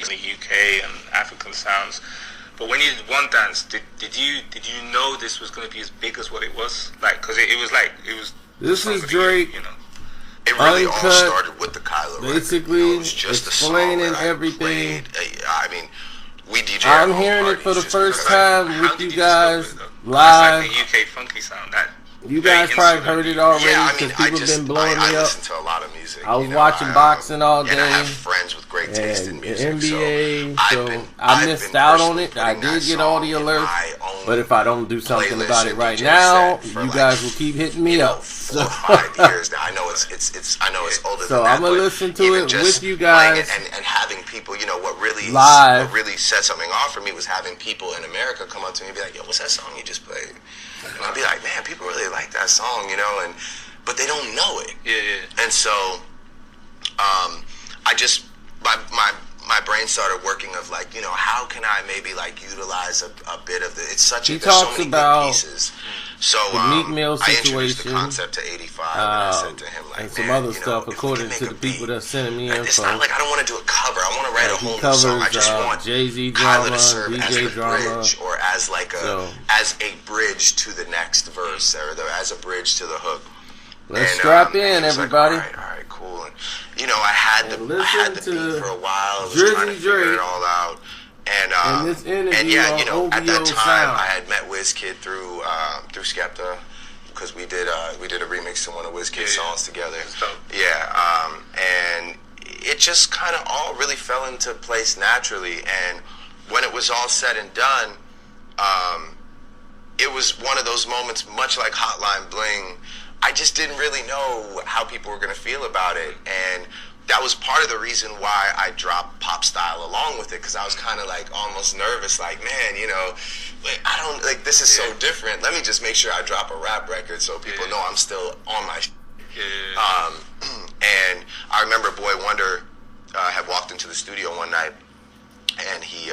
in the UK and African sounds. But when you did One Dance, did you know this was going to be as big as what it was? Like, because it was. This is Drake. You know. It really all started with the Kyla basically, record. You know, it was just explaining everything. I mean, we DJ. I'm hearing it for the first time with you guys live. It's like the UK funky sound. That you guys probably heard it already because people have been blowing me up. I listen to a lot of music. I was watching boxing all day. And I have friends with great taste in music. NBA, so I missed out on it. I did get all the alerts, but if I don't do something about it right now, you guys will keep hitting me up. 4 or 5 years now. I know it's older so than that. I'm gonna listen to it with you guys and having people. You know what really set something off for me was having people in America come up to me and be like, "Yo, what's that song you just played?" And I'll be like, "Man, people really like that song," you know, but they don't know it. Yeah. And so, I just my brain started working of like, you know, how can I maybe like utilize a bit of the. It's such a there's so many good pieces. So the Meek Mill situation, I introduced the concept to 85, and I said to him like, and some other stuff according to the people that sending me info. It's not like I don't want to do a cover. I want to write a whole new song. I just want Jayz Kyla drama, to serve DJ as the drama, bridge, or as like as a bridge to the next verse, or as a bridge to the hook. Let's strap in, everybody. Like, all right, cool. And you know, I had the beat for a while. I was trying to figure it all out. And yeah, you know, at that time, I had met WizKid through Skepta. Because we did a remix to one of WizKid's songs together. Yeah, and it just kind of all really fell into place naturally. And when it was all said and done, it was one of those moments, much like Hotline Bling. I just didn't really know how people were going to feel about it, and that was part of the reason why I dropped Pop Style along with it, because I was kind of like almost nervous, like, man, you know, like, I don't, like, this is so different. Let me just make sure I drop a rap record so people know I'm still on my and I remember Boy Wonder had walked into the studio one night, and he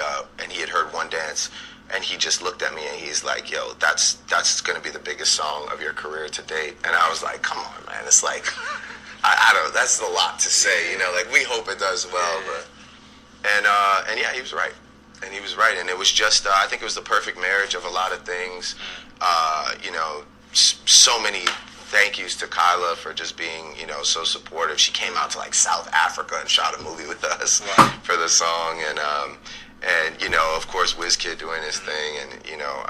had heard One Dance, and he just looked at me and he's like, yo, that's going to be the biggest song of your career to date. And I was like, come on, man, it's like, I don't. That's a lot to say, you know. Like, we hope it does well, but and yeah, he was right, and it was just I think it was the perfect marriage of a lot of things. You know, so many thank yous to Kyla for just being, you know, so supportive. She came out to like South Africa and shot a movie with us for the song, and you know, of course, WizKid doing his thing, and you know.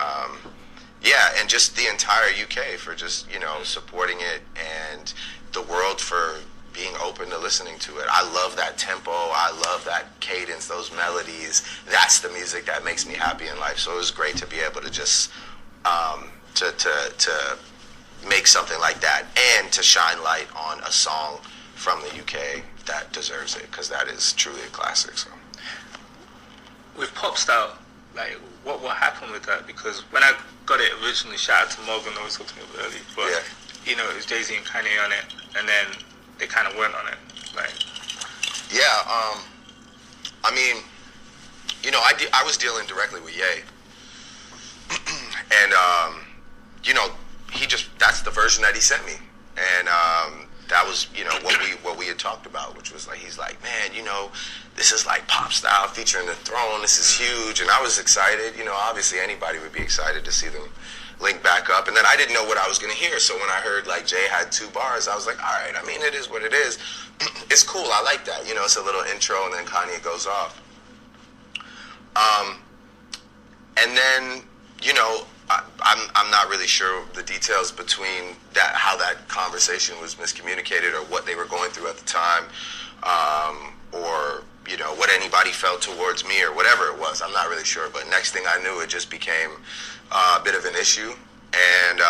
Yeah, and just the entire UK for just, you know, supporting it, and the world for being open to listening to it. I love that tempo. I love that cadence, those melodies. That's the music that makes me happy in life. So it was great to be able to just to make something like that, and to shine light on a song from the UK that deserves it, because that is truly a classic. So with Pop Style, like, what happened with that? Because when I got it originally, shout out to Morgan, always talked to me about it early, but you know, it was Jayz and Kanye on it, and then they kind of weren't on it. Like, yeah, I mean, you know, I was dealing directly with Ye, and you know, that's the version that he sent me, and that was, you know, what we had talked about, which was like, he's like, man, you know, this is like Pop Style featuring The Throne. This is huge, and I was excited. You know, obviously anybody would be excited to see them link back up. And then I didn't know what I was going to hear, so when I heard like Jay had 2 bars, I was like, all right. I mean, it is what it is. It's cool. I like that. You know, it's a little intro, and then Kanye goes off. And then, you know, I'm not really sure the details between that, how that conversation was miscommunicated, or what they were going through at the time, or, you know, what anybody felt towards me, or whatever it was. I'm not really sure. But next thing I knew, it just became a bit of an issue. And,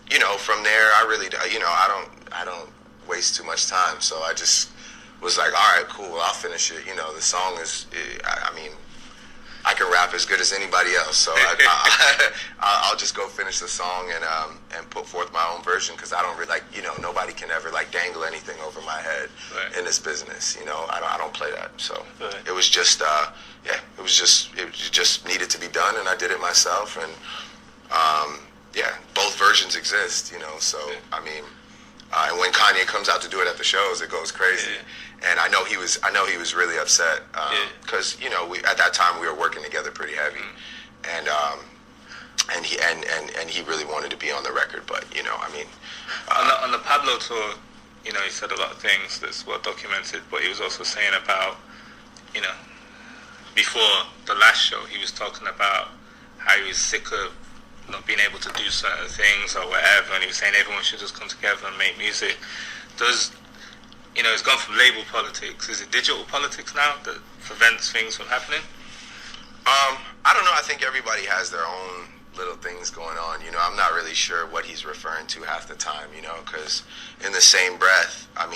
you know, from there, I really, you know, I don't waste too much time. So I just was like, all right, cool, I'll finish it. You know, the song is, I mean, I can rap as good as anybody else, so I'll just go finish the song and put forth my own version, because I don't really, like, you know, nobody can ever like dangle anything over my head in this business. You know, I don't play that. So it was just it just needed to be done, and I did it myself. And yeah, both versions exist. You know, so I mean, And when Kanye comes out to do it at the shows, it goes crazy. And I know he was really upset because at that time we were working together pretty heavy, and he really wanted to be on the record. But on the Pablo tour, he said a lot of things that's well documented. But he was also saying about before the last show, he was talking about how he was sick of not being able to do certain things or whatever, and he was saying everyone should just come together and make music. It's gone from label politics. Is it digital politics now that prevents things from happening? I don't know. I think everybody has their own little things going on. I'm not really sure what he's referring to half the time, because in the same breath, I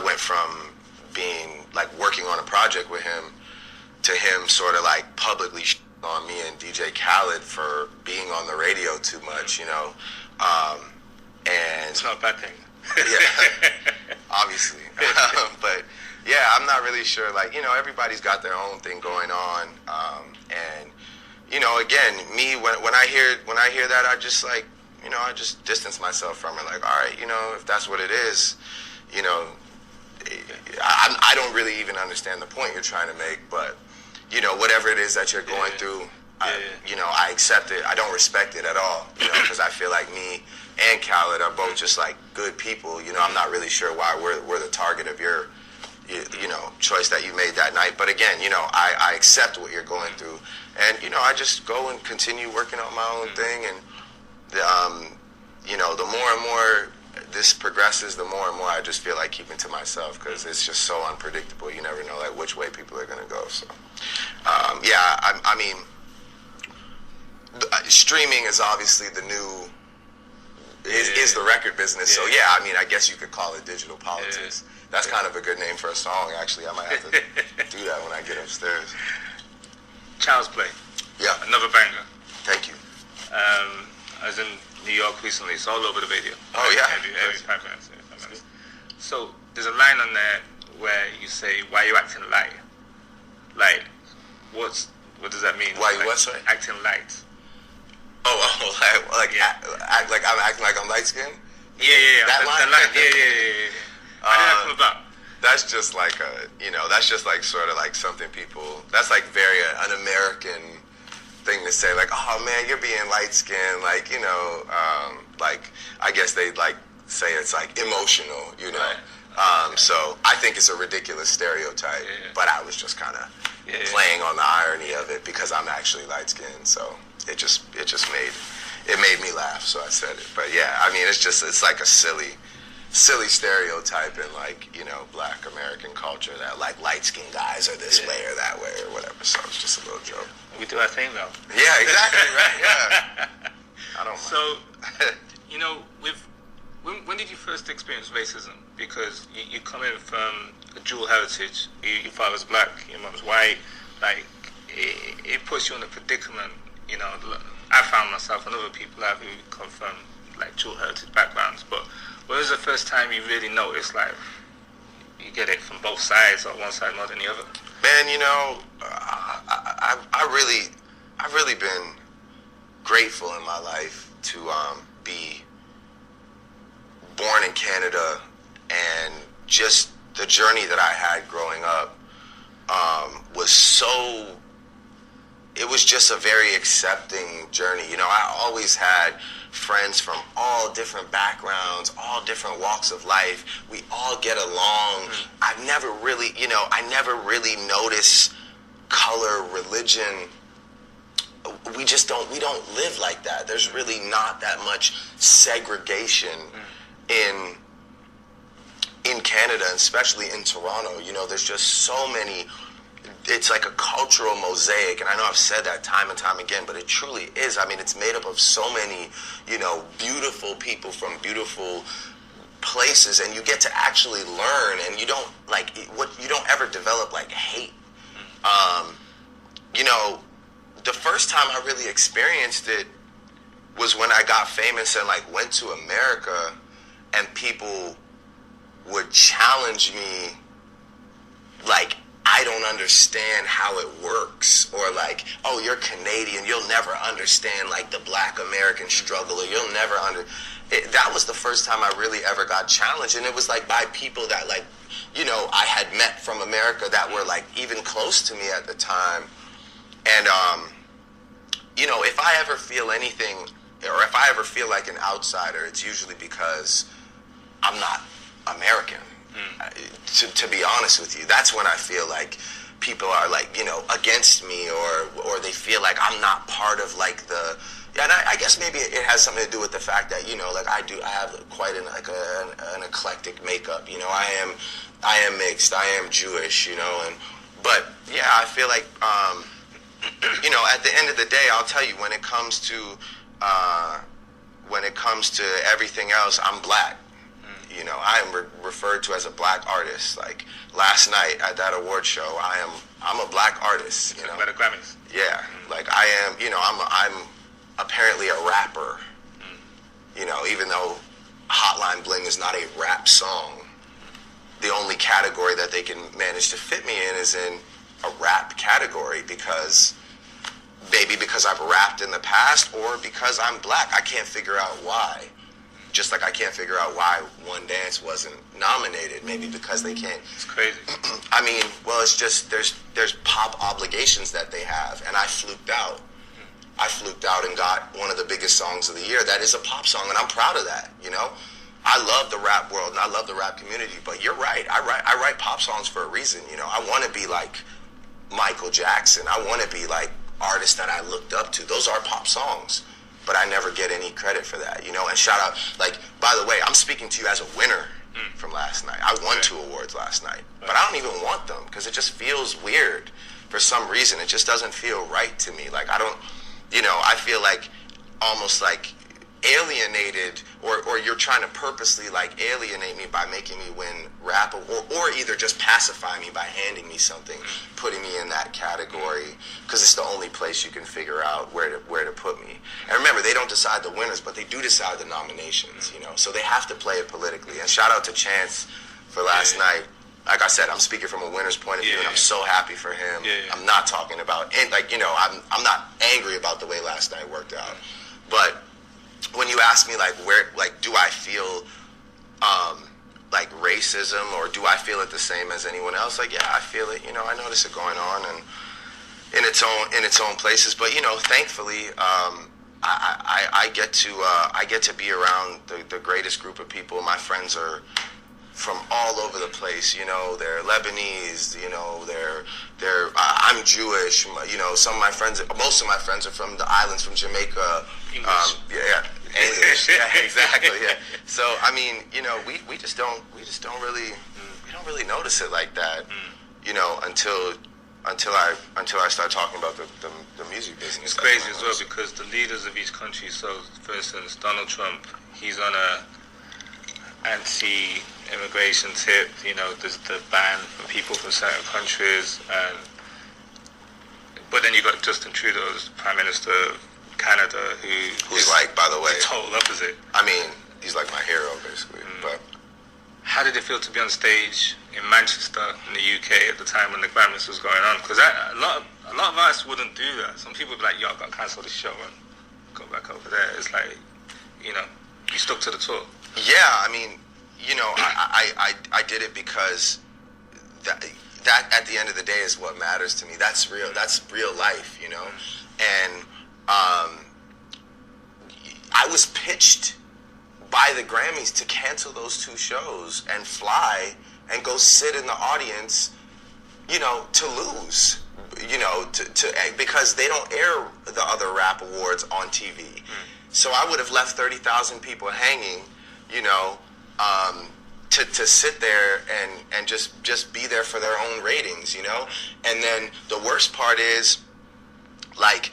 went from being like working on a project with him to him sort of like publicly on me and DJ Khaled for being on the radio too much, and it's not a bad thing. Yeah, obviously. But yeah, I'm not really sure. Like, everybody's got their own thing going on, and again, me when I hear that, I just like, I just distance myself from it. Like, all right, if that's what it is, I don't really even understand the point you're trying to make, but whatever it is that you're going through, I accept it. I don't respect it at all, because I feel like me and Khaled are both just like good people. I'm not really sure why we're the target of your, choice that you made that night. But again, I accept what you're going through, and I just go and continue working on my own thing, and the more and more this progresses, the more and more I just feel like keeping to myself, because it's just so unpredictable. You never know like which way people are gonna go. So streaming is obviously the new is the record business. So I guess you could call it digital politics. That's kind of a good name for a song, actually. I might have to do that when I get upstairs. Child's Play. Yeah. Another banger. Thank you. I was in New York recently. It's all over the video. Oh, yeah. Every 5 minutes. So there's a line on there where you say, "Why you acting light?" Like, what does that mean? Why you what, sorry? Acting light. Act like I'm acting like I'm light skinned? Yeah. That line? Yeah. How did that come about? That's just like that's just like sort of like something people, that's like very un-American thing to say, like, oh man, you're being light skinned, like, like I guess they'd like say it's like emotional, Right. So I think it's a ridiculous stereotype, but I was just kind of playing on the irony of it because I'm actually light skinned, so it just made me laugh, so I said it. But yeah, I mean, it's like a silly stereotype in like, Black American culture that like light skinned guys are this way or that way or whatever. So it's just a little joke. We do our thing though. Yeah, exactly, right? Yeah. I don't mind. So, when did you first experience racism? Because you come in from a dual heritage. Your father's black, your mom's white. Like, it puts you in a predicament. I found myself and other people who come from like dual heritage backgrounds, but when was the first time you really noticed like you get it from both sides or one side more than the other? Man, I've really been grateful in my life to be born in Canada, and just the journey that I had growing up it was just a very accepting journey. I always had friends from all different backgrounds, all different walks of life. We all get along. I never really noticed color, religion. We don't live like that. There's really not that much segregation in Canada, especially in Toronto. There's just so many. It's like a cultural mosaic, and I know I've said that time and time again, but it truly is. I mean, it's made up of so many, beautiful people from beautiful places, and you get to actually learn, and you don't ever develop like hate. The first time I really experienced it was when I got famous and like went to America, and people would challenge me like, I don't don't understand how it works, or like, oh, you're Canadian, you'll never understand like the Black American struggle, or you'll never that was the first time I really ever got challenged, and it was like by people that like, you know, I had met from America that were like even close to me at the time. And you know, if I ever feel anything, or if I ever feel like an outsider, it's usually because I'm not American. To be honest with you, that's when I feel like people are like, you know, against me, or they feel like I'm not part of like the. And I guess maybe it has something to do with the fact that, you know, like I have quite an eclectic makeup. You know, I am mixed. I am Jewish. You know, but yeah, I feel like you know, at the end of the day, I'll tell you, when it comes to everything else, I'm black. You know, I am referred to as a black artist. Like last night at that award show, I'm a black artist. You know, by the Grammys. Yeah, like I am. You know, I'm apparently a rapper. You know, even though Hotline Bling is not a rap song, the only category that they can manage to fit me in is in a rap category, because maybe because I've rapped in the past, or because I'm black. I can't figure out why. Just like I can't figure out why One Dance wasn't nominated. Maybe because they can't. It's crazy. I mean, well, it's just there's pop obligations that they have, and I fluked out. I fluked out and got one of the biggest songs of the year. That is a pop song, and I'm proud of that. You know, I love the rap world and I love the rap community. But you're right. I write pop songs for a reason. You know, I want to be like Michael Jackson. I want to be like artists that I looked up to. Those are pop songs. But I never get any credit for that, you know. And shout out, like, by the way, I'm speaking to you as a winner from last night. I won 2 awards last night, but I don't even want them because it just feels weird for some reason. It just doesn't feel right to me. Like, I don't, you know, I feel like almost like alienated, or you're trying to purposely like alienate me by making me win rap, or either just pacify me by handing me something, putting me in that category, because it's the only place you can figure out where to put me. And remember, they don't decide the winners, but they do decide the nominations, you know, so they have to play it politically. And shout out to Chance for last night. Like I said, I'm speaking from a winner's point of view, and I'm so happy for him. I'm not talking about, and like, you know, I'm not angry about the way last night worked out, but when you ask me like where, like, do I feel like racism, or do I feel it the same as anyone else? Like, yeah, I feel it. You know, I notice it going on, and in its own places. But you know, thankfully, I get to be around the greatest group of people. My friends are from all over the place. You know, they're Lebanese. You know, I'm Jewish. You know, most of my friends are from the islands, from Jamaica. English. English. Yeah, exactly. Yeah. So I mean, you know, we just don't really notice it like that. You know, until I start talking about the music business. It's crazy as well, because the leaders of each country. So, for instance, Donald Trump, he's on a anti-immigration tip. You know, there's the ban for people from certain countries, but then you got Justin Trudeau, as Prime Minister of Canada, who's like, by the way, the total opposite. I mean, he's like my hero, basically. But how did it feel to be on stage in Manchester, in the UK, at the time when the Grammys was going on? Because a lot of us wouldn't do that. Some people would be like, yo, I've got to cancel the show and go back over there. It's like, you know, you stuck to the tour. Yeah, I mean, you know, I did it because that at the end of the day is what matters to me. That's real life, you know. And I was pitched by the Grammys to cancel those 2 shows and fly and go sit in the audience, you know, to lose, you know, to because they don't air the other rap awards on TV. So I would have left 30,000 people hanging, you know, to sit there and just be there for their own ratings, you know. And then the worst part is, like,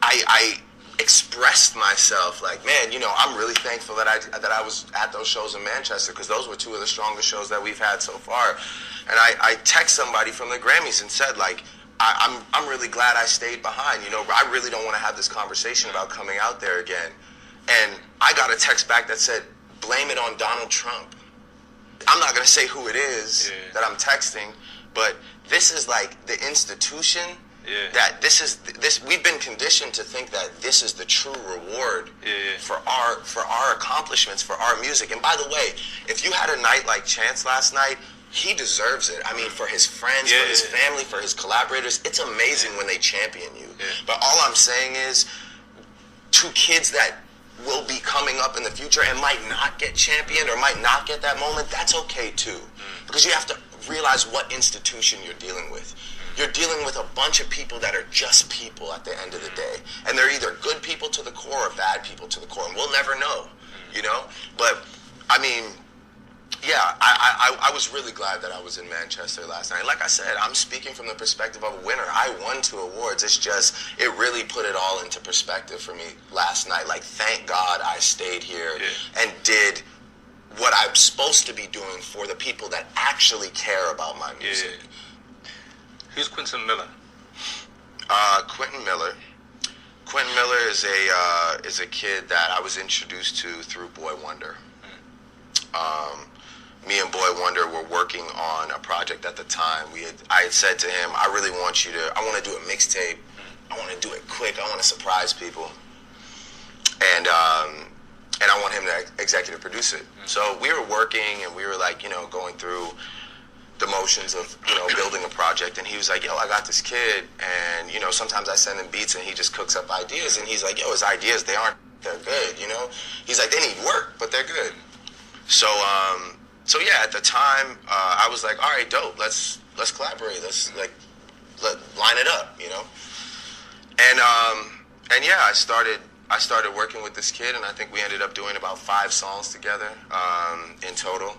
I expressed myself like, man, you know, I'm really thankful that I was at those shows in Manchester, because those were 2 of the strongest shows that we've had so far. And I text somebody from the Grammys and said, like, I'm really glad I stayed behind. You know, I really don't want to have this conversation about coming out there again. And I got a text back that said, blame it on Donald Trump. I'm not going to say who it is that I'm texting, but this is like the institution that we've been conditioned to think that this is the true reward for our accomplishments, for our music. And by the way, if you had a night like Chance last night, he deserves it. I mean, for his friends, for his family, for his collaborators, it's amazing when they champion you. But all I'm saying is, to kids that will be coming up in the future and might not get championed or might not get that moment, that's okay too. Because you have to realize what institution you're dealing with. You're dealing with a bunch of people that are just people at the end of the day. And they're either good people to the core or bad people to the core. And we'll never know, you know? But, I mean, yeah, I was really glad that I was in Manchester last night. Like I said, I'm speaking from the perspective of a winner. I won 2 awards. It's just, it really put it all into perspective for me last night. Like, thank God I stayed here and did what I'm supposed to be doing for the people that actually care about my music. Who's Quentin Miller? Quentin Miller. Quentin Miller is a kid that I was introduced to through Boy Wonder. Me and Boy Wonder were working on a project at the time. I had said to him, I really want you to, I want to do a mixtape. I want to do it quick. I want to surprise people. And I want him to executive produce it. So we were working and we were like, you know, going through the motions of, you know, building a project. And he was like, yo, I got this kid. And, you know, sometimes I send him beats and he just cooks up ideas. And he's like, yo, his ideas, they're good, you know? He's like, they need work, but they're good. So yeah, at the time, I was like, all right, dope, let's collaborate. Let's line it up, you know? And yeah, I started working with this kid, and I think we ended up doing about 5 songs together in total,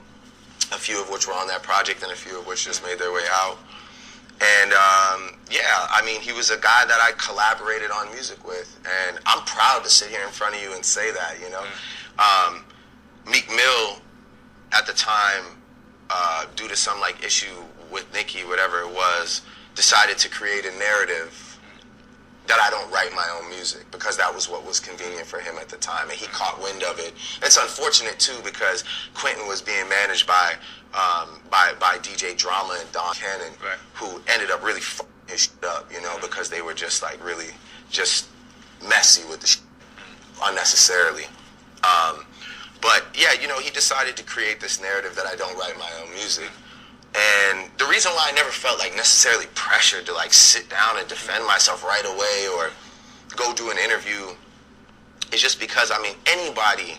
a few of which were on that project and a few of which just made their way out. And yeah, I mean, he was a guy that I collaborated on music with, and I'm proud to sit here in front of you and say that, you know? Meek Mill, at the time, due to some like issue with Nicki, whatever it was, decided to create a narrative that I don't write my own music, because that was what was convenient for him at the time, and he caught wind of it. It's unfortunate too, because Quentin was being managed by DJ Drama and Don Cannon, who ended up really fucking his shit up, you know, because they were just like really just messy with the shit unnecessarily. But yeah, you know, he decided to create this narrative that I don't write my own music. And the reason why I never felt like necessarily pressured to like sit down and defend myself right away or go do an interview is just because, I mean, anybody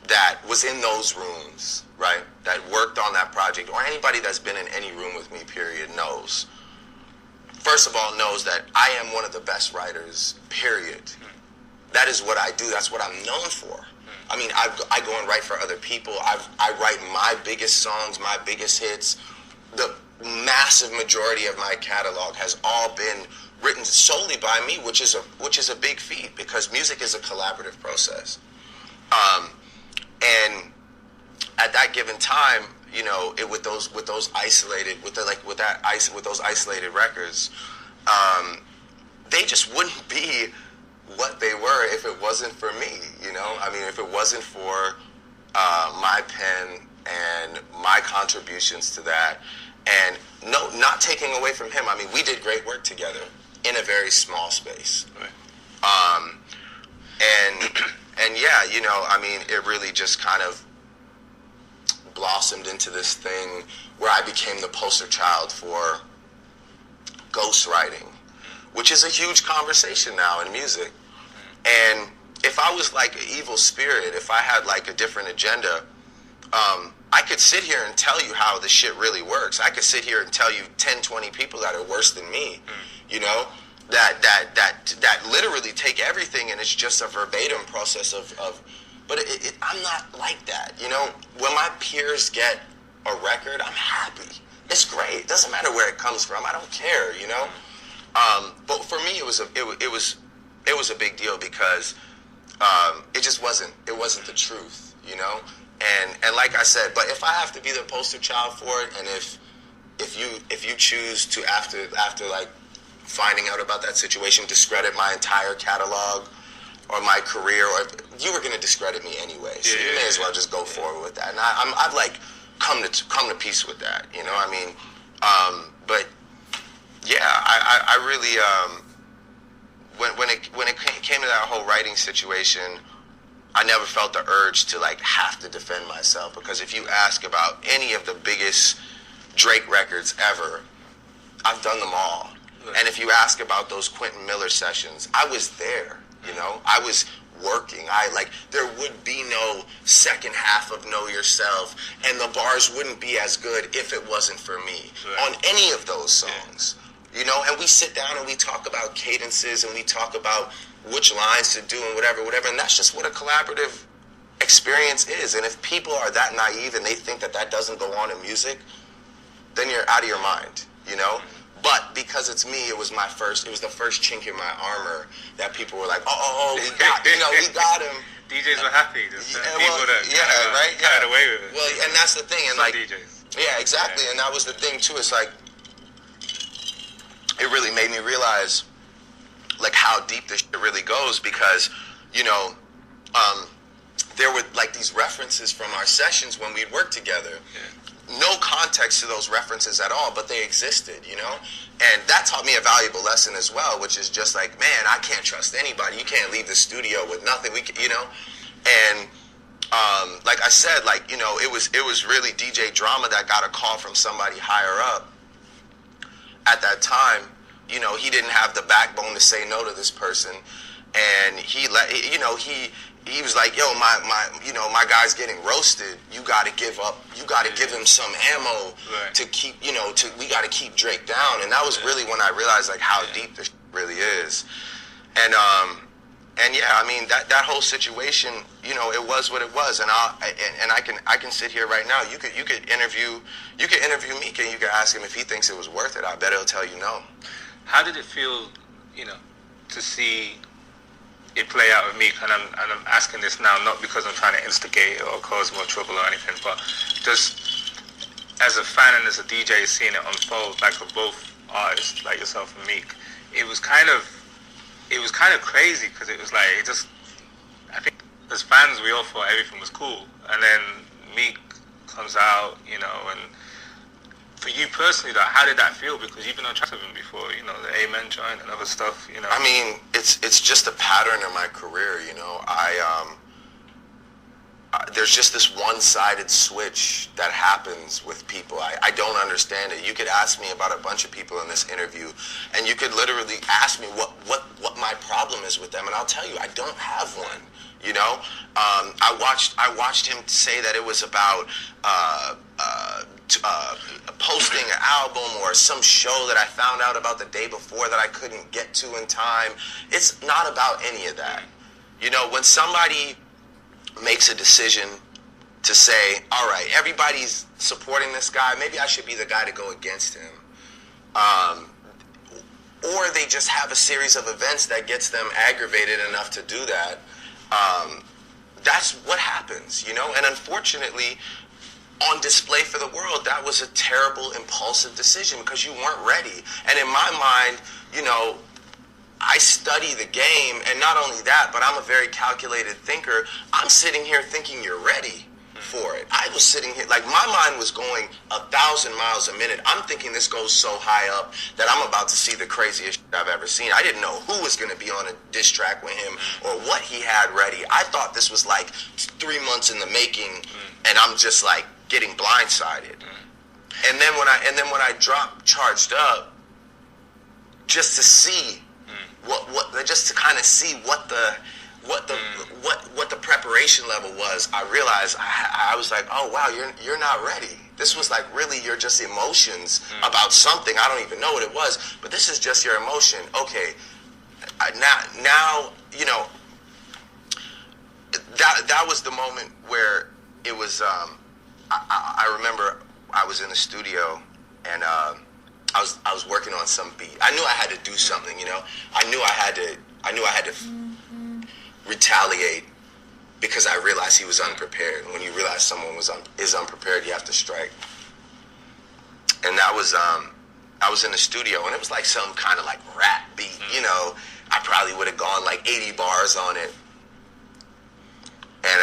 that was in those rooms, right, that worked on that project, or anybody that's been in any room with me, period, knows. First of all, knows that I am one of the best writers, period. That is what I do. That's what I'm known for. I mean, I go and write for other people. I write my biggest songs, my biggest hits. The massive majority of my catalog has all been written solely by me, which is a big feat, because music is a collaborative process. And at that given time, you know, with those isolated records, they just wouldn't be what they were if it wasn't for me, you know? I mean, if it wasn't for my pen and my contributions to that, and no, not taking away from him. I mean, we did great work together in a very small space. Right. And yeah, you know, I mean, it really just kind of blossomed into this thing where I became the poster child for ghostwriting, which is a huge conversation now in music. And if I was like an evil spirit, if I had like a different agenda, I could sit here and tell you how this shit really works. I could sit here and tell you 10, 20 people that are worse than me, you know, that literally take everything and it's just a verbatim process of but I'm not like that, you know. When my peers get a record, I'm happy. It's great. It doesn't matter where it comes from. I don't care, you know. But for me, it was a big deal because it just wasn't the truth, you know. And like I said, but if I have to be the poster child for it, and if you choose to after like finding out about that situation, discredit my entire catalog or my career, or you were going to discredit me anyway, so you may as well just go forward with that. And I've like come to peace with that. You know, I mean, but yeah, I really when it came to that whole writing situation, I never felt the urge to like have to defend myself, because if you ask about any of the biggest Drake records ever, I've done them all. And if you ask about those Quentin Miller sessions, I was there, you know? I was working. There would be no second half of Know Yourself, and the bars wouldn't be as good if it wasn't for me on any of those songs, you know? And we sit down and we talk about cadences, and we talk about which lines to do and whatever, and that's just what a collaborative experience is. And if people are that naive and they think that that doesn't go on in music, then you're out of your mind, you know? But because it's me, it was the first chink in my armor that people were like, oh, we got him. DJs were happy. Got away with it. Well, and that's the thing. And some DJs. Yeah, exactly. Yeah. And that was the thing too. It's like, it really made me realize like how deep this shit really goes, because, you know, there were like these references from our sessions when we'd work together. Yeah. No context to those references at all, but they existed, you know? And that taught me a valuable lesson as well, which is just like, man, I can't trust anybody. You can't leave the studio with nothing, you know? And like I said, like, you know, it was really DJ Drama that got a call from somebody higher up at that time. You know, he didn't have the backbone to say no to this person, and he was like, yo, my guy's getting roasted. You got to give him some ammo to keep, we got to keep Drake down. And that was really when I realized like how deep this really is. And yeah, I mean that whole situation, you know, it was what it was. And I can sit here right now. You could interview Meek, and you could ask him if he thinks it was worth it. I bet he'll tell you no. How did it feel, you know, to see it play out with Meek? And I'm asking this now not because I'm trying to instigate or cause more trouble or anything, but just as a fan and as a DJ seeing it unfold, like for both artists, like yourself and Meek, it was kind of crazy, because it was like, I think as fans we all thought everything was cool, and then Meek comes out, you know, and for you personally, though, how did that feel? Because you've been on tracks with him before, you know, the Amen joint and other stuff, you know. I mean, it's just a pattern in my career, you know. There's just this one-sided switch that happens with people. I don't understand it. You could ask me about a bunch of people in this interview, and you could literally ask me what my problem is with them, and I'll tell you, I don't have one. You know, I watched him say that it was about posting an album or some show that I found out about the day before that I couldn't get to in time. It's not about any of that. You know, when somebody makes a decision to say, all right, everybody's supporting this guy, maybe I should be the guy to go against him. Or they just have a series of events that gets them aggravated enough to do that. That's what happens, you know? And unfortunately, on display for the world, that was a terrible, impulsive decision because you weren't ready. And in my mind, you know, I study the game, and not only that, but I'm a very calculated thinker. I'm sitting here thinking you're ready for it. I was sitting here, like my mind was going 1,000 miles a minute. I'm thinking this goes so high up that I'm about to see the craziest shit I've ever seen. I didn't know who was going to be on a diss track with him or what he had ready. I thought this was like 3 months in the making, and I'm just like getting blindsided. And then when I dropped Charged Up, just to see just to kind of see what the preparation level was, I realized I was like, oh wow, you're not ready. This was like really your just emotions about something. I don't even know what it was, but this is just your emotion. Okay, now you know that was the moment where it was. I remember I was in the studio and I was working on some beat. I knew I had to do something, you know. I knew I had to retaliate because I realized he was unprepared. And when you realize someone is unprepared, you have to strike. And that was I was in the studio, and it was like some kind of like rap beat, you know. I probably would have gone like 80 bars on it. And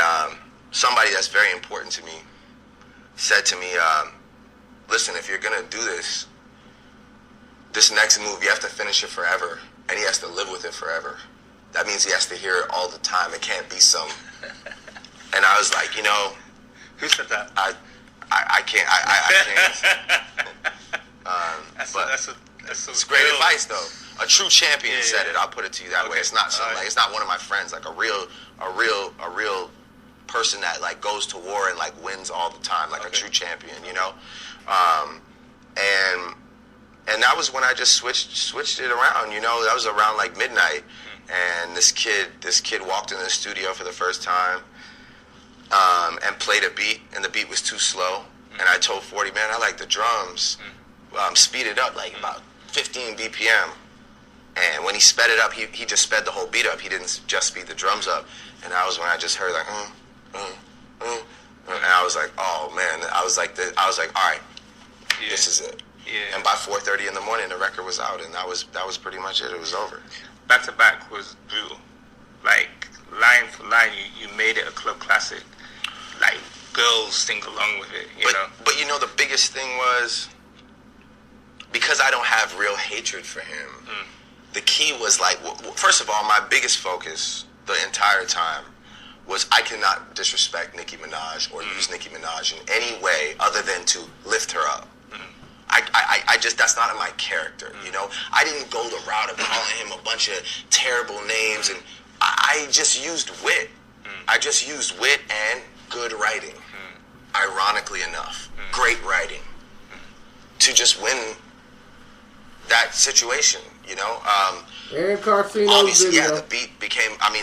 somebody that's very important to me said to me, listen, if you're going to do this next move, you have to finish it forever. And he has to live with it forever. That means he has to hear it all the time. It can't be some... And I was like, you know... Who said that? I can't... It's great advice, though. A true champion said it. I'll put it to you that way. It's not like it's not one of my friends. Like a real person that like goes to war and like wins all the time, like a true champion, you know. And that was when I just switched it around. You know, that was around like midnight, and this kid walked into the studio for the first time, and played a beat, and the beat was too slow. And I told 40, man, I like the drums. Speed it up like about 15 BPM. And when he sped it up, he just sped the whole beat up. He didn't just speed the drums up. And that was when I just heard like, and I was like, oh man. I was like, all right, this is it. Yeah. And by 4:30 in the morning, the record was out, and that was pretty much it. It was over. Back to Back was brutal. Like line for line, you made it a club classic. Like girls sing along with it, you know. But you know, the biggest thing was because I don't have real hatred for him. The key was like, first of all, my biggest focus the entire time was I cannot disrespect Nicki Minaj or use Nicki Minaj in any way other than to lift her up. I just, that's not in my character, you know? I didn't go the route of calling him a bunch of terrible names, and I just used wit. I just used wit and good writing, ironically enough. Great writing to just win that situation, you know? Aaron Carcino's obviously, video. yeah,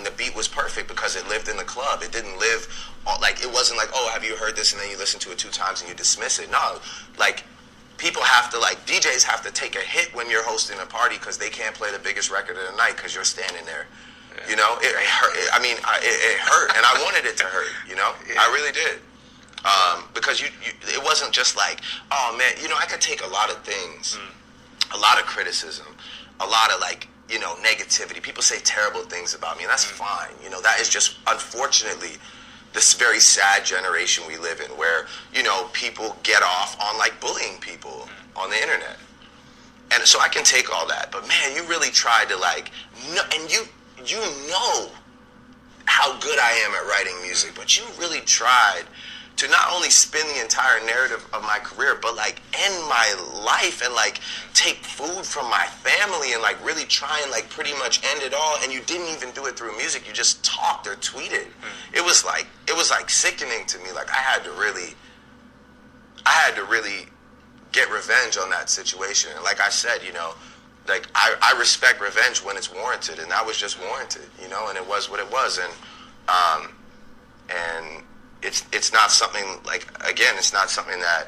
the beat was perfect because it lived in the club. It didn't live, like, it wasn't like, oh, have you heard this, and then you listen to it 2 times and you dismiss it. No, like, people have to, like, DJs have to take a hit when you're hosting a party because they can't play the biggest record of the night because you're standing there. Yeah. You know, it hurt. It hurt, and I wanted it to hurt, you know? Yeah. I really did. Because it wasn't just like, oh, man, you know, I could take a lot of things, a lot of criticism, a lot of, like, you know, negativity. People say terrible things about me, and that's fine. You know, that is just, unfortunately, this very sad generation we live in where, you know, people get off on, like, bullying people on the internet. And so I can take all that. But, man, you really tried to, like, and you know how good I am at writing music, but you really tried to not only spin the entire narrative of my career, but like end my life and like take food from my family and like really try and like pretty much end it all. And you didn't even do it through music. You just talked or tweeted. It was like sickening to me. Like I had to really get revenge on that situation. And like I said, you know, like I respect revenge when it's warranted, and that was just warranted, you know, and it was what it was. And it's not something, like, again, it's not something that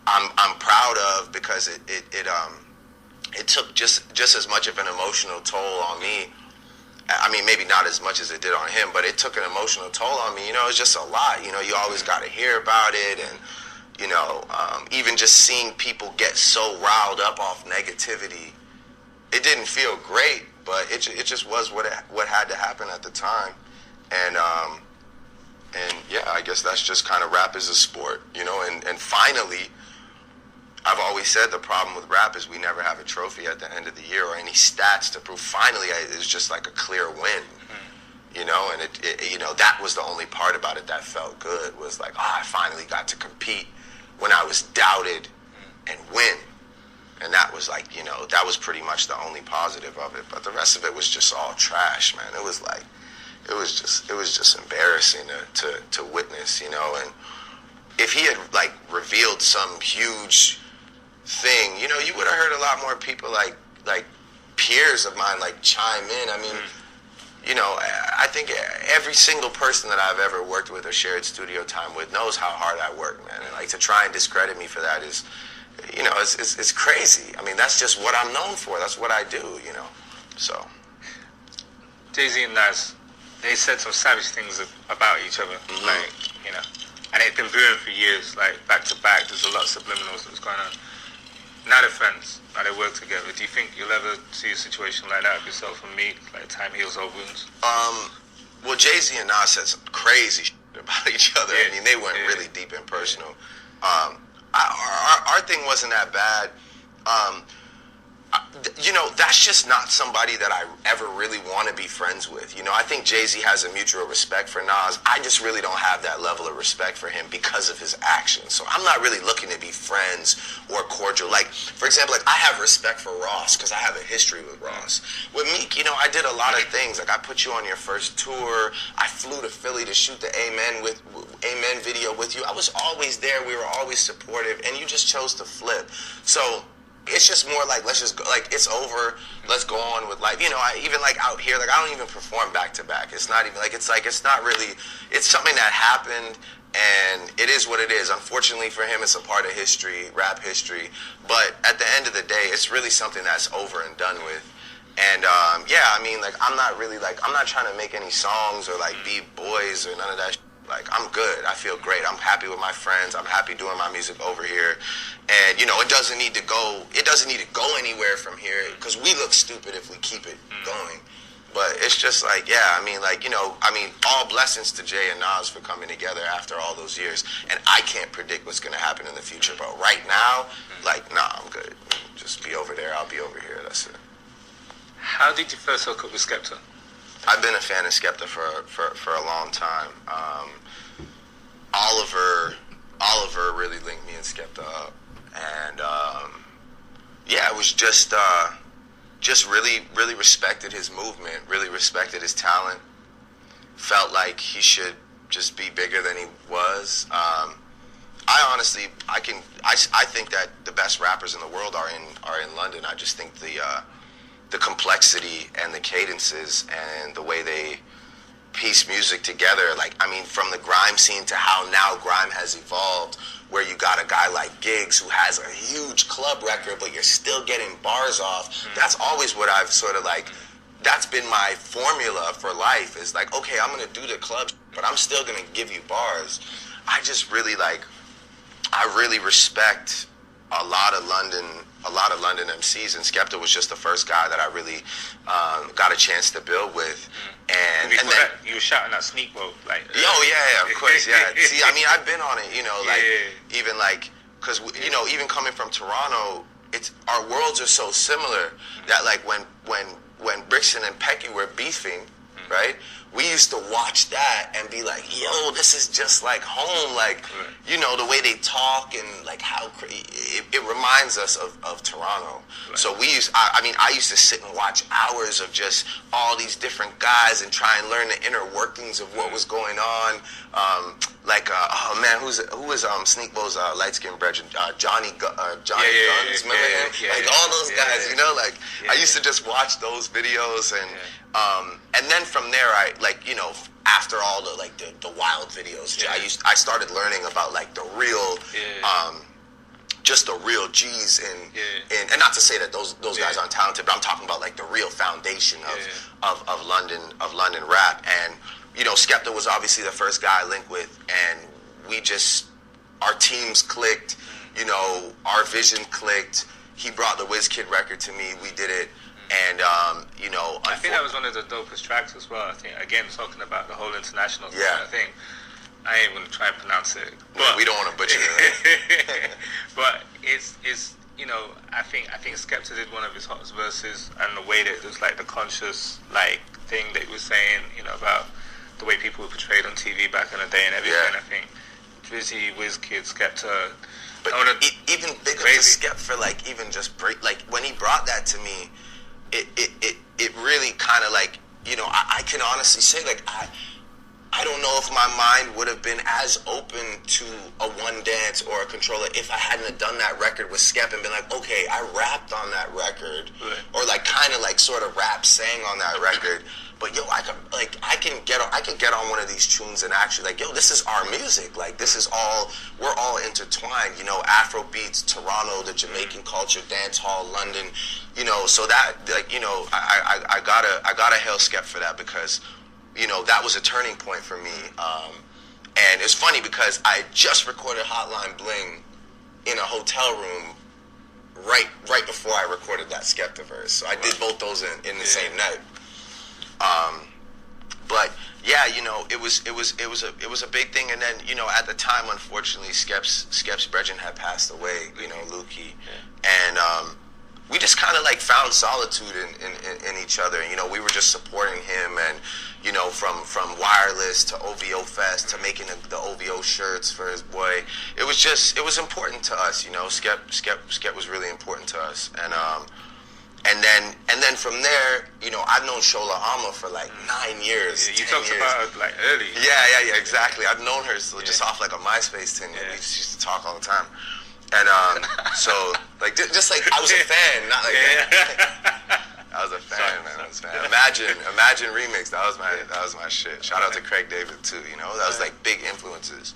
I'm proud of because it took just as much of an emotional toll on me. I mean, maybe not as much as it did on him, but it took an emotional toll on me. You know, it's just a lot. You know, you always got to hear about it, and you know, even just seeing people get so riled up off negativity, it didn't feel great, but it just was what had to happen at the time. And yeah, I guess that's just kind of rap is a sport, you know. And finally, I've always said the problem with rap is we never have a trophy at the end of the year or any stats to prove. Finally, it's just like a clear win, you know. And it you know, that was the only part about it that felt good, was like, oh, I finally got to compete when I was doubted and win. And that was like, you know, that was pretty much the only positive of it. But the rest of it was just all trash, man. It was like, it was just embarrassing to witness, you know. And if he had like revealed some huge thing, you know, you would have heard a lot more people like peers of mine like chime in. I mean, you know, I think every single person that I've ever worked with or shared studio time with knows how hard I work, man. And like to try and discredit me for that is, you know, it's crazy. I mean, that's just what I'm known for. That's what I do, you know. So Jay-Z and Nas, they said some savage things about each other, like, you know, and it's been brewing for years, like back to back. There's a lot of subliminals that's going on. Now they're friends. Now they work together. Do you think you'll ever see a situation like that with yourself and Meek, like time heals all wounds? Well, Jay-Z and Nas said some crazy shit about each other. I mean, they went really deep and personal. Our thing wasn't that bad. You know, that's just not somebody that I ever really want to be friends with. You know, I think Jay-Z has a mutual respect for Nas. I just really don't have that level of respect for him because of his actions. So I'm not really looking to be friends or cordial. Like, for example, like I have respect for Ross because I have a history with Ross. With Meek, you know, I did a lot of things. Like I put you on your first tour. I flew to Philly to shoot the Amen video with you. I was always there. We were always supportive, and you just chose to flip. So it's just more like, let's just go, like, it's over, let's go on with life. You know, I even like out here, like I don't even perform back to back. It's not even like, it's not really, it's something that happened, and it is what it is. Unfortunately for him, it's a part of history, rap history, but at the end of the day, it's really something that's over and done with. And yeah, I mean, like I'm not trying to make any songs or like be boys or none of that shit. Like, I'm good. I feel great. I'm happy with my friends. I'm happy doing my music over here. And, you know, it doesn't need to go anywhere from here because we look stupid if we keep it going. But it's just like, yeah, I mean, like, you know, I mean, all blessings to Jay and Nas for coming together after all those years. And I can't predict what's going to happen in the future. But right now, like, nah, I'm good. Just be over there. I'll be over here. That's it. How did you first hook up with Skepta? I've been a fan of Skepta for a long time. Oliver really linked me and Skepta up, and yeah, it was just really respected his movement, really respected his talent. Felt like he should just be bigger than he was. I think that the best rappers in the world are in London. I just think the complexity and the cadences and the way they piece music together, like, I mean, from the grime scene to how now grime has evolved, where you got a guy like Giggs who has a huge club record, but you're still getting bars off. That's always what I've sort of like, that's been my formula for life, is like, okay, I'm going to do the club, but I'm still going to give you bars. I just really like, I really respect a lot of London MCs, and Skepta was just the first guy that I really got a chance to build with. And then you were shouting at Sneak World, like. Yeah, of course, yeah. See, I mean, I've been on it, you know, like even like, because you know, even coming from Toronto, it's our worlds are so similar that like when Brixton and Pecky were beefing, right? We used to watch that and be like, yo, this is just like home. Like, you know, the way they talk and like how it reminds us of Toronto. Right. So I used to sit and watch hours of just all these different guys and try and learn the inner workings of what was going on. Oh man, who was Sneakbo's light-skinned brethren? Johnny Guns, remember him? Like all those guys, you know, like I used to just watch those videos and then from there, I like, you know, after all the like the wild videos, I started learning about like the real, just the real G's and not to say that those guys aren't talented, but I'm talking about like the real foundation of London rap. And you know, Skepta was obviously the first guy I linked with, and our teams clicked. You know, our vision clicked. He brought the WizKid record to me. We did it. And, you know, I think that was one of the dopest tracks as well. I think, again, talking about the whole international thing. I ain't going to try and pronounce it. But we don't want to butcher it. But it's you know, I think Skepta did one of his hottest verses, and the way that it was like the conscious, like, thing that he was saying, you know, about the way people were portrayed on TV back in the day and everything. I think Drizzy, WizKid, Skepta. But even big up to Skep for, like, even just break, like, when he brought that to me, it really kind of like, you know, I can honestly say, like, I don't know if my mind would have been as open to a One Dance or a Controller if I hadn't have done that record with Skep and been like, okay, I rapped on that record, or like kind of like sort of rap sang on that record. But yo, I can get on one of these tunes and actually like, yo, this is our music. Like, this is all, we're all intertwined. You know, Afro beats, Toronto, the Jamaican culture, dance hall, London. You know, so that, like, you know, I gotta hail Skep for that, because, you know, that was a turning point for me. And it's funny because I just recorded Hotline Bling in a hotel room right before I recorded that Skepta verse. So I did both those in the same night. But yeah, you know, it was a big thing. And then, you know, at the time, unfortunately, Skep's Brethren had passed away, you know, Lukey. And we just kind of like found solitude in each other. And, you know, we were just supporting him, and, you know, from Wireless to OVO Fest to making the OVO shirts for his boy. It was important to us, you know. Skep was really important to us. And then from there, you know, I've known Shola Alma for like 9 years. Yeah, you talked about her like early. Yeah, exactly. I've known her just off like a MySpace thing. We just used to talk all the time. And so like just like I was a fan, not like that. I was a fan, man. I was a fan. Imagine remix. That was my shit. Shout out to Craig David too. You know, that was like big influences.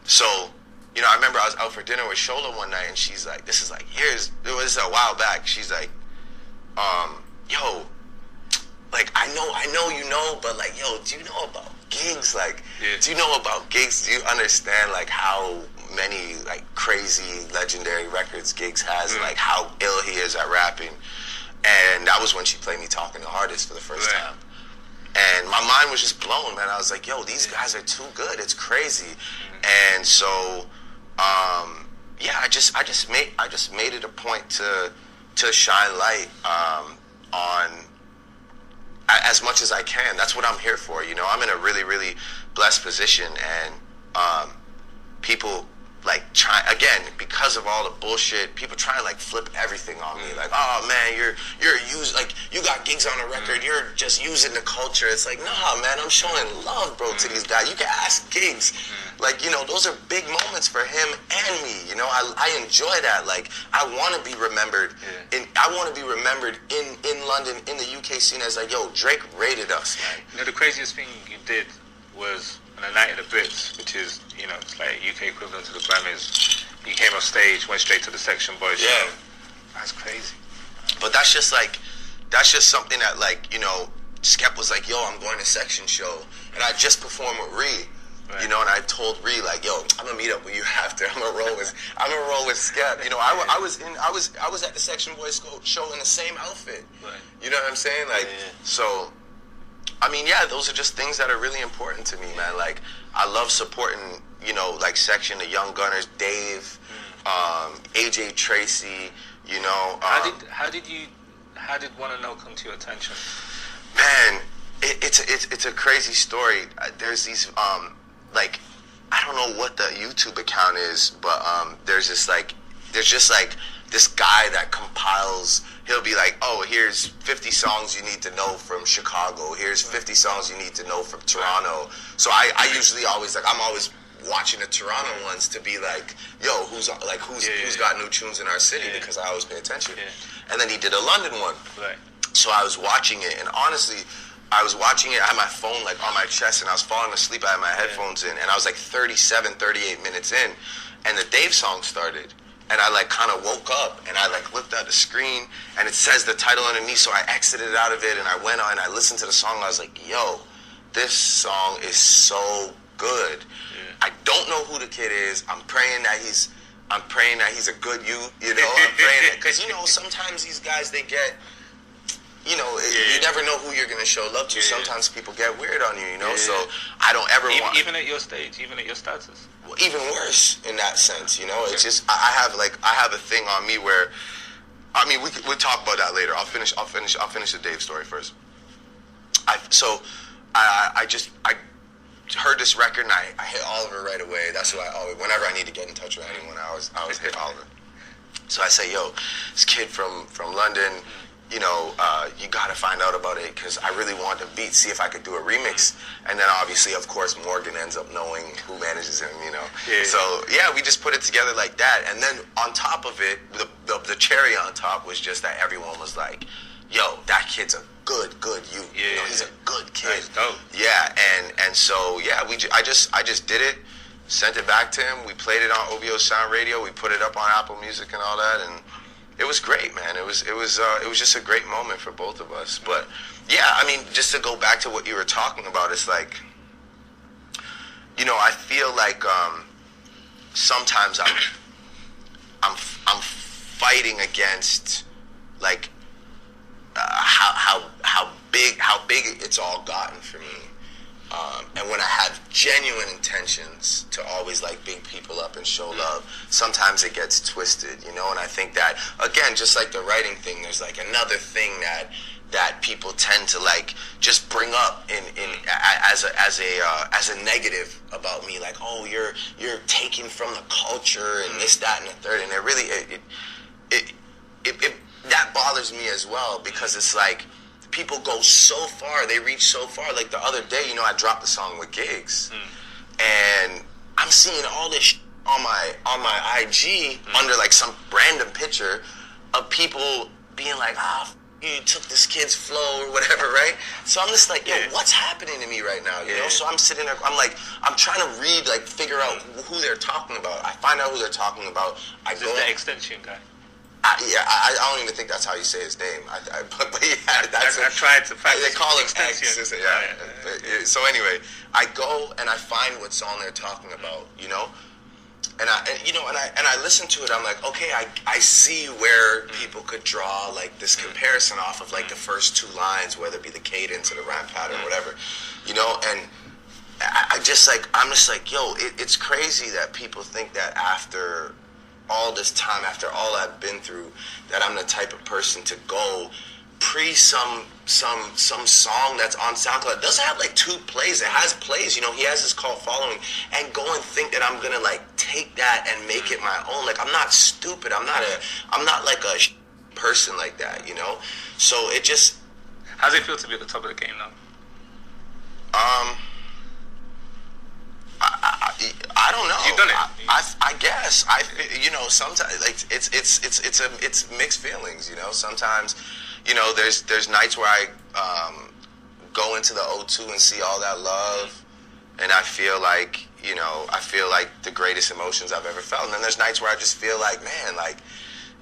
So, you know, I remember I was out for dinner with Shola one night, and she's like, "This is like years. It was a while back." She's like, "Yo, like I know you know, but like, yo, do you know about gigs? Like, do you know about gigs? Do you understand like how many like crazy legendary records Gigs has, and like how ill he is at rapping?" And that was when she played me Talking to Artists for the first time. And my mind was just blown, man. I was like, yo, these guys are too good. It's crazy. And so, yeah, I just made it a point to shine light on as much as I can. That's what I'm here for. You know, I'm in a really, really blessed position, and people like try again because of all the bullshit. People try to like flip everything on me. Like, oh man, you're like you got gigs on a record. You're just using the culture. It's like, nah, man, I'm showing love, bro, to these guys. You can ask Gigs. Like, you know, those are big moments for him and me. You know, I enjoy that. Like, I want to be remembered. I want to be remembered in London, in the UK scene as like, yo, Drake rated us, man. You know, the craziest thing you did was on the Night of the Brits, which is, you know, it's like UK equivalent to the Grammys. You came off stage, went straight to the Section Boys show. That's crazy. But that's just something that, like, you know, Skep was like, yo, I'm going to Section show, and I just performed with Ree. Right. You know, and I told Ree, like, yo, I'm gonna meet up with you after. I'm gonna roll with Skep. You know, I was at the Section Boys show in the same outfit. Right. You know what I'm saying? Like, so, I mean, yeah, those are just things that are really important to me, man. Like, I love supporting, you know, like Section, the Young Gunners, Dave, AJ Tracy. You know, how did Wanna Know come to your attention? Man, it's a crazy story. There's these like, I don't know what the YouTube account is, but there's just like this guy that compiles. He'll be like, oh, here's 50 songs you need to know from Chicago. Here's 50 songs you need to know from Toronto. So I usually always like, I'm always watching the Toronto ones to be like, yo, who's got new tunes in our city, because I always pay attention. And then he did a London one. Right. So I was watching it, and honestly, I was watching it, I had my phone like on my chest, and I was falling asleep. I had my headphones in, and I was like 38 minutes in, and the Dave song started, and I like kind of woke up, and I like looked at the screen, and it says the title underneath, so I exited out of it, and I went on, and I listened to the song, and I was like, yo, this song is so good. I don't know who the kid is. I'm praying that he's a good youth, you know. I'm praying that, because, you know, sometimes these guys, they get, you know, you never know who you're going to show love to. Sometimes people get weird on you, you know, so I don't ever want... Even at your stage, even at your status? Well, even worse in that sense, you know. It's just, I have a thing on me where, I mean, we'll talk about that later. I'll finish the Dave story first. I heard this record, and I hit Oliver right away. That's who I always, whenever I need to get in touch with anyone, I always hit Oliver. So I say, yo, this kid from London, you know, you got to find out about it, because I really want the beat, see if I could do a remix. And then obviously, of course, Morgan ends up knowing who manages him, you know. So yeah, we just put it together like that. And then on top of it, the cherry on top was just that everyone was like, yo, that kid's a good youth. You know, he's a good kid. That's dope. Yeah, and so yeah, I just did it, sent it back to him. We played it on OVO Sound Radio. We put it up on Apple Music and all that, and it was great, man. It was just a great moment for both of us. But yeah, I mean, just to go back to what you were talking about, it's like, you know, I feel like sometimes I'm fighting against like how big it's all gotten for me. And when I have genuine intentions to always like big people up and show love, sometimes it gets twisted, you know. And I think that, again, just like the writing thing, there's like another thing that people tend to like just bring up as a negative about me, like, oh, you're taking from the culture and this, that, and the third. And it really that bothers me as well, because it's like people go so far, they reach so far. Like the other day, you know, I dropped the song with Giggs, and I'm seeing all this on my IG under like some random picture of people being like, you took this kid's flow or whatever, right? So I'm just like, yo, what's happening to me right now, you know? So I'm sitting there, I'm trying to read, like, figure out who they're talking about. I find out who they're talking about. Is this the extension guy? I don't even think that's how you say his name. But yeah, that's I tried to find. They call him extension. X. Yeah. So anyway, I go and I find what song they're talking about, you know? And I listen to it. I'm like, okay, I see where people could draw like this comparison off of like the first two lines, whether it be the cadence or the rhyme pattern or whatever, you know. And I'm just like, yo, it's crazy that people think that after all this time, after all I've been through, that I'm the type of person to go pre some song that's on SoundCloud. It doesn't have like 2 plays. It has plays, you know. He has his cult following, and go and think that I'm gonna like take that and make it my own. Like, I'm not stupid. I'm not like a person like that, you know. So it just. How does it feel to be at the top of the game now? I don't know. You've done it. I guess you know, sometimes like it's mixed feelings, you know. Sometimes, you know, there's nights where I go into the O2 and see all that love, and I feel like, you know, the greatest emotions I've ever felt. And then there's nights where I just feel like, man, like,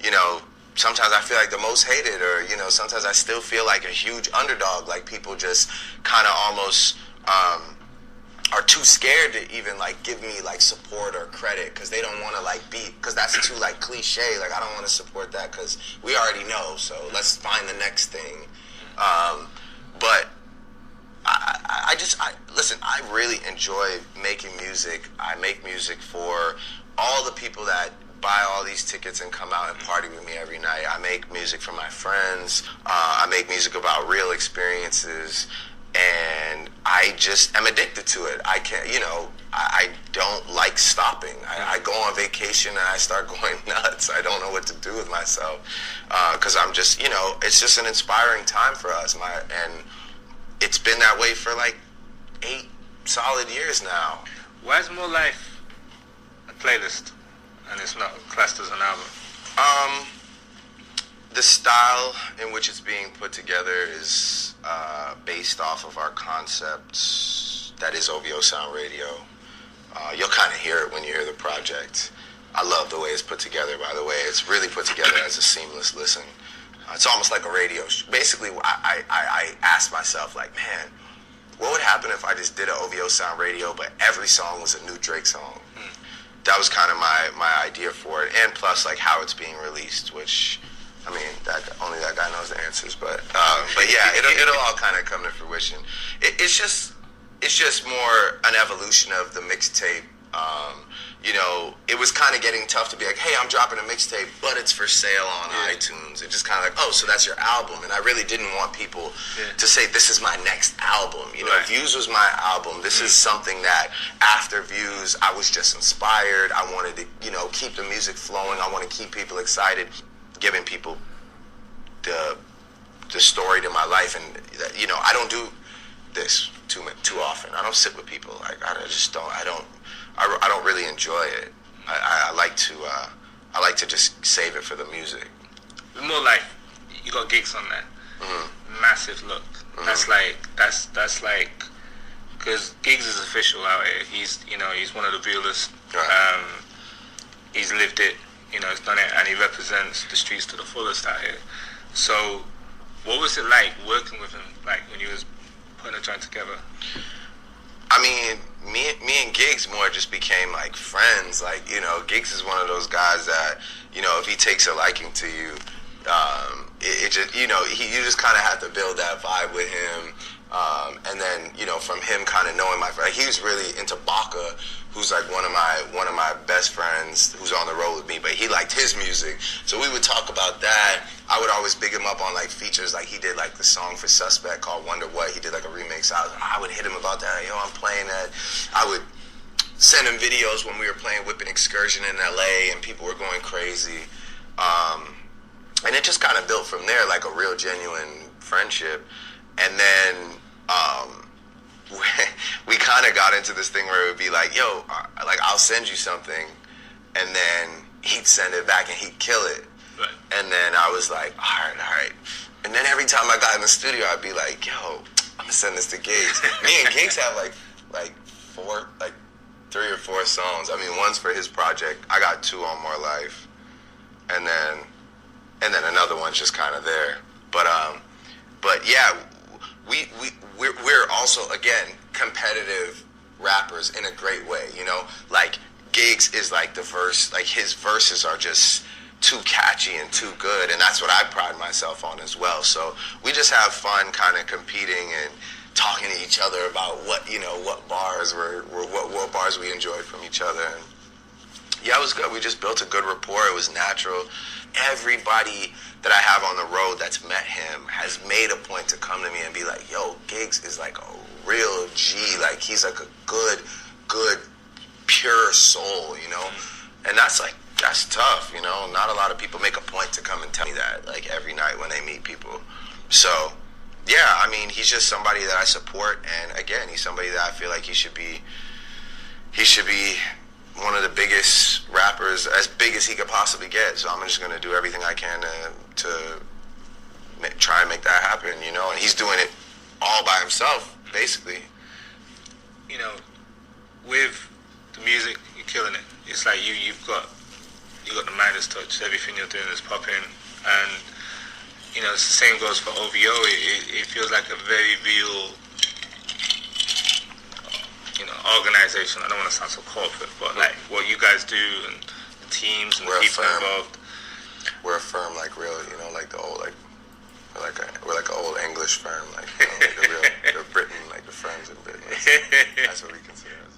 you know, sometimes I feel like the most hated, or, you know, sometimes I still feel like a huge underdog. Like, people just kind of almost are too scared to even like give me like support or credit, because they don't want to like because that's too like cliche. Like, I don't want to support that because we already know, so let's find the next thing. But I listen, I really enjoy making music. I make music for all the people that buy all these tickets and come out and party with me every night. I make music for my friends. I make music about real experiences. And I just am addicted to it. I can't, you know, I don't like stopping. I go on vacation and I start going nuts. I don't know what to do with myself, because I'm just, you know, it's just an inspiring time for us. And it's been that way for like 8 solid years now. Why is More Life a playlist and it's not classed as an album? The style in which it's being put together is based off of our concept that is OVO Sound Radio. You'll kind of hear it when you hear the project. I love the way it's put together, by the way. It's really put together as a seamless listen. It's almost like a radio show. Basically, I asked myself, like, man, what would happen if I just did an OVO Sound Radio, but every song was a new Drake song? That was kind of my idea for it. And plus, like, how it's being released, which... I mean, only that guy knows the answers, but yeah, it'll all kind of come to fruition. It's just more an evolution of the mixtape. You know, it was kind of getting tough to be like, hey, I'm dropping a mixtape, but it's for sale on iTunes. It just kind of like, oh, so that's your album. And I really didn't want people to say, this is my next album. You know, Views was my album. This is something that after Views, I was just inspired. I wanted to, you know, keep the music flowing. I want to keep people excited, giving people the story to my life. And, you know, I don't do this too often. I don't sit with people. Like, I don't really enjoy it. I like to just save it for the music. More like, you got Giggs on there. Mm-hmm. Massive look. Mm-hmm. That's like, because Giggs is official out here. He's one of the realest. Right. He's lived it. You know, he's done it, and he represents the streets to the fullest out here. So, what was it like working with him, like when you was putting a joint together? I mean, me and Giggs more just became like friends. Like, you know, Giggs is one of those guys that, you know, if he takes a liking to you, it just, you just kind of have to build that vibe with him. And then, from him kind of knowing my friend, he was really into Baka, who's like one of my best friends who's on the road with me, but he liked his music. So we would talk about that. I would always big him up on like features, like he did like the song for Suspect called Wonder What. He did like a remix. I would hit him about that. I'm playing that. I would send him videos when we were playing Whipping Excursion in LA and people were going crazy. And it just kind of built from there, like a real genuine friendship. And then we kind of got into this thing where it would be like, yo, like I'll send you something, and then he'd send it back and he'd kill it. Right. And then I was like, all right. And then every time I got in the studio, I'd be like, yo, I'm gonna send this to Giggs. Me and Giggs have like 3 or 4 songs. I mean, one's for his project. I got 2 on More Life, and then another one's just kind of there. But yeah, we're also, again, competitive rappers in a great way, like Giggs is like the verse, like his verses are just too catchy and too good, and that's what I pride myself on as well. So we just have fun kind of competing and talking to each other about what bars what bars we enjoyed from each other. And yeah, it was good. We just built a good rapport. It was natural. Everybody that I have on the road that's met him has made a point to come to me and be like, yo, Giggs is like a real G. Like, he's like a good, pure soul, And that's tough, Not a lot of people make a point to come and tell me that, like, every night when they meet people. So, yeah, I mean, he's just somebody that I support. And, again, he's somebody that I feel like he should be one of the biggest rappers, as big as he could possibly get. So I'm just going to do everything I can to try and make that happen, And he's doing it all by himself, basically. With the music, you're killing it. It's like you got the Midas touch. Everything you're doing is popping. And, it's the same goes for OVO. It feels like a very real organization. I don't want to sound so corporate, but like what you guys do and the teams and the people involved. We're a firm, like real, like the old, like we're like an old English firm, like the Britain, like the firms in Britain. That's what we consider us.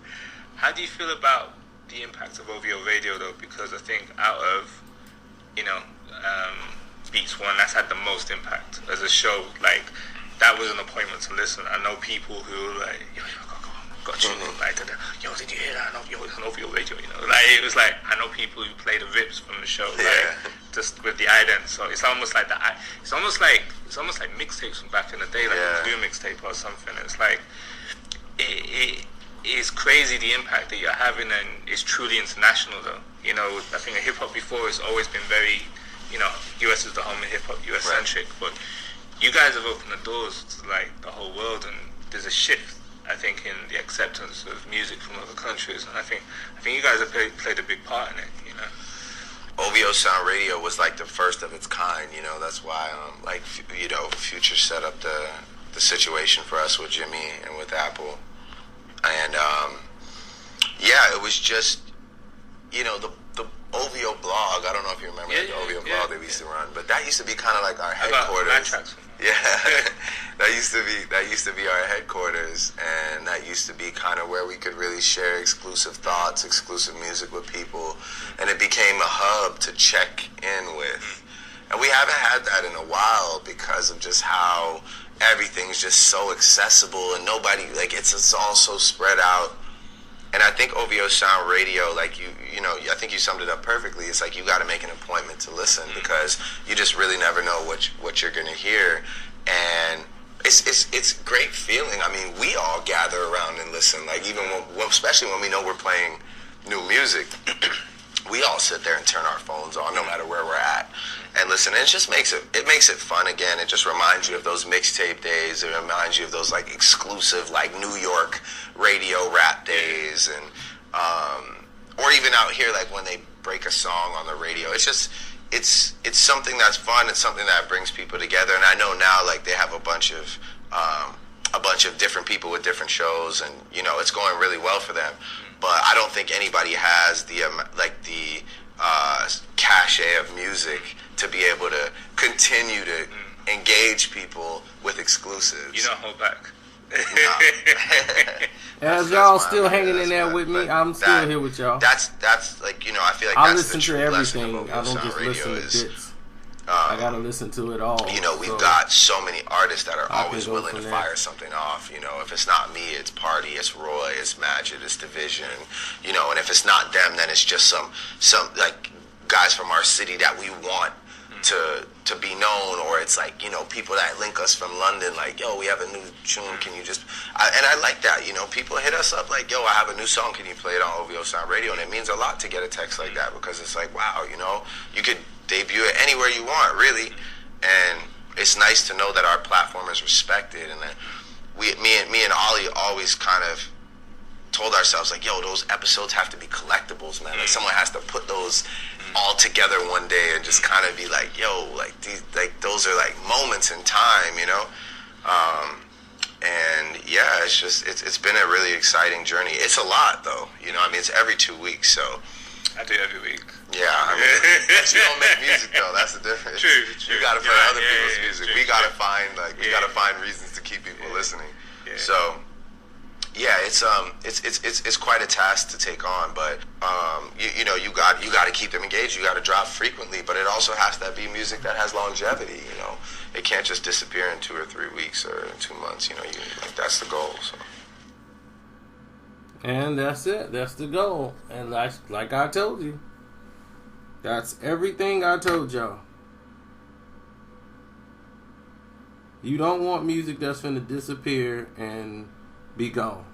How do you feel about the impact of OVO Radio though? Because I think out of Beats One, that's had the most impact as a show. Like that was an appointment to listen. I know people who were like, yo, got you, like, yo, did you hear that? Yo, it's on OVO Radio, Like, it was like, I know people who play the rips from the show, like, just with the ident. So it's almost like it's almost like mixtapes from back in the day, like a Clue mixtape or something. It's like, it is crazy the impact that you're having, and it's truly international, though. I think hip hop before has always been very, US is the home of hip hop, US centric, but you guys have opened the doors to like the whole world, and there's a shift, I think, in the acceptance of music from other countries, and I think you guys have played a big part in it, OVO Sound Radio was like the first of its kind, that's why, Future set up the situation for us with Jimmy and with Apple, and, it was just, the OVO blog, I don't know if you remember the OVO blog that we used to run, but that used to be kind of like our headquarters. That used to be our headquarters, and that used to be kind of where we could really share exclusive thoughts, exclusive music with people, and it became a hub to check in with. And we haven't had that in a while because of just how everything's just so accessible, and nobody, like, it's all so spread out. And I think OVO Sound Radio, like I think you summed it up perfectly. It's like you got to make an appointment to listen because you just really never know what you're gonna hear, and it's great feeling. I mean, we all gather around and listen. Like even especially when we know we're playing new music, we all sit there and turn our phones on, no matter where we're at, and listen. And it just makes it fun again. It just reminds you of those mixtape days. It reminds you of those like exclusive like New York radio rap days, and or even out here like when they break a song on the radio. It's just it's something that's fun. It's something that brings people together. And I know now like they have a bunch of different people with different shows, and it's going really well for them. But I don't think anybody has the cachet of music to be able to continue to engage people with exclusives. You don't hold back. As y'all still hanging in there with me, I'm still here with y'all. That's like, you know, I feel like I that's listen to everything. I don't just listen to bits. I gotta listen to it all. You know, we've got so many artists that are always willing to fire something off. You know, if it's not me, it's Party, it's Roy, it's Magic, it's Division. You know, and if it's not them, then it's just some like guys from our city that we want to be known, or it's like, you know, people that link us from London, like, yo, we have a new tune, can you just, and I like that, you know, people hit us up like, yo, I have a new song, can you play it on OVO Sound Radio? And it means a lot to get a text like that, because it's like, wow, you know, you could debut it anywhere you want, really, and it's nice to know that our platform is respected, and that me and Ollie always kind of told ourselves, like, yo, those episodes have to be collectibles, man. Like, someone has to put those all together one day and just kind of be like, yo, like, these, like, those are like moments in time, you know. And yeah, it's just it's been a really exciting journey. It's a lot, though, you know. I mean, it's every 2 weeks, so I do every week. yeah, I mean, but you don't make music, though. That's the difference. True. You gotta play other people's music. True, we gotta find gotta find reasons to keep people listening. Yeah. So yeah, it's quite a task to take on, but you know, you got to keep them engaged. You got to drop frequently, but it also has to be music that has longevity. You know, it can't just disappear in 2 or 3 weeks or in 2 months. You know, like, that's the goal. So. And that's it. That's the goal. And like I told you, that's everything I told y'all. You don't want music that's finna disappear and be gone.